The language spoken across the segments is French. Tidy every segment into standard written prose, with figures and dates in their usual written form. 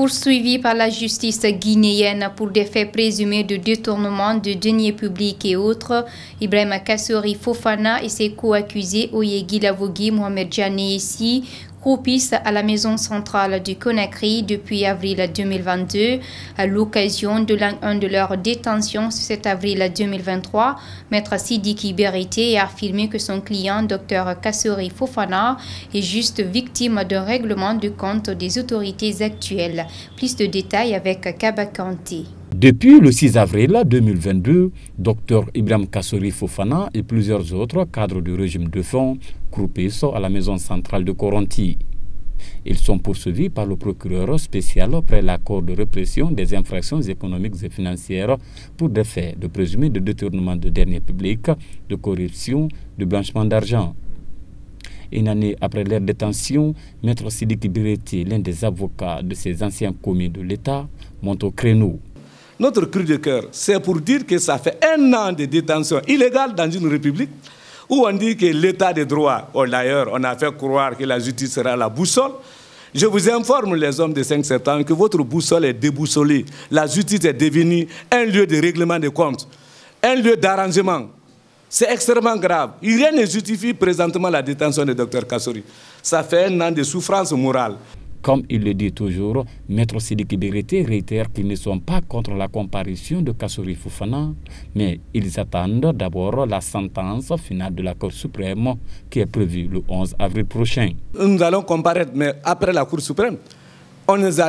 Poursuivi par la justice guinéenne pour des faits présumés de détournement de deniers publics et autres, Ibrahima Kassori Fofana et ses co-accusés Oyegui Lavogui, Mohamed Djané croupissent à la maison centrale du Conakry depuis avril 2022. À l'occasion de l'un de leurs détentions ce 7 avril 2023, Maître Sidiki Berité a affirmé que son client, Dr Kassori Fofana, est juste victime d'un règlement de compte des autorités actuelles. Plus de détails avec Kaba Kanté. Depuis le 6 avril 2022, Dr Ibrahima Kassori Fofana et plusieurs autres cadres du régime de fonds croupissent à la maison centrale de Koronti. Ils sont poursuivis par le procureur spécial après l'accord de répression des infractions économiques et financières pour des faits de présumés de détournement de deniers publics, de corruption, de blanchiment d'argent. Une année après leur détention, Maître Sidiki Berité, l'un des avocats de ces anciens commis de l'État, monte au créneau. Notre cri de cœur, c'est pour dire que ça fait 1 an de détention illégale dans une république où on dit que l'état de droit, d'ailleurs on a fait croire que la justice sera la boussole. Je vous informe les hommes de 5 septembre que votre boussole est déboussolée. La justice est devenue un lieu de règlement de comptes, un lieu d'arrangement. C'est extrêmement grave. Rien ne justifie présentement la détention de Dr Kassori. Ça fait 1 an de souffrance morale. Comme il le dit toujours, Maître Sidiki Berité réitère qu'ils ne sont pas contre la comparution de Kassori Fofana, mais ils attendent d'abord la sentence finale de la Cour suprême qui est prévue le 11 avril prochain. Nous allons comparaître, mais après la Cour suprême, on les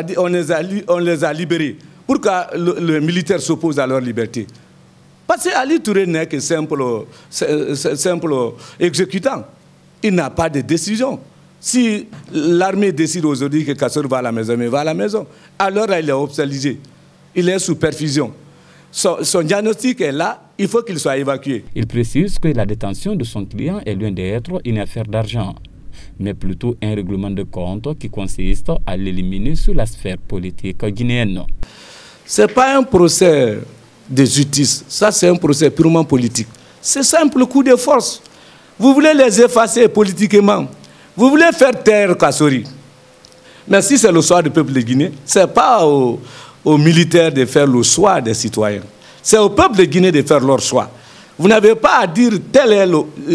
a libérés. Pourquoi le militaire s'oppose à leur liberté? Parce qu'Ali Touré n'est que simple exécutant. Il n'a pas de décision. Si l'armée décide aujourd'hui que Kassori va à la maison, mais va à la maison, alors il est hospitalisé, il est sous perfusion. Son diagnostic est là, il faut qu'il soit évacué. Il précise que la détention de son client est loin d'être une affaire d'argent, mais plutôt un règlement de compte qui consiste à l'éliminer sur la sphère politique guinéenne. Ce n'est pas un procès de justice, ça c'est un procès purement politique. C'est simple coup de force. Vous voulez les effacer politiquement. Vous voulez faire taire Kassori. Mais si c'est le choix du peuple de Guinée, ce n'est pas aux militaires de faire le choix des citoyens. C'est au peuple de Guinée de faire leur choix. Vous n'avez pas à dire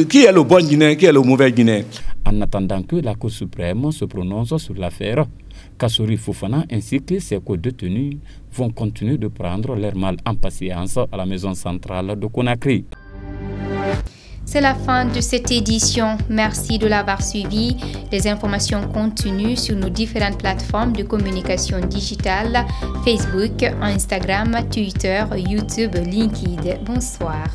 qui est le bon Guinéen, qui est le mauvais Guinéen. En attendant que la Cour suprême se prononce sur l'affaire, Kassori Fofana ainsi que ses co-détenus vont continuer de prendre leur mal en patience à la maison centrale de Conakry. C'est la fin de cette édition. Merci de l'avoir suivi. Les informations continuent sur nos différentes plateformes de communication digitale, Facebook, Instagram, Twitter, YouTube, LinkedIn. Bonsoir.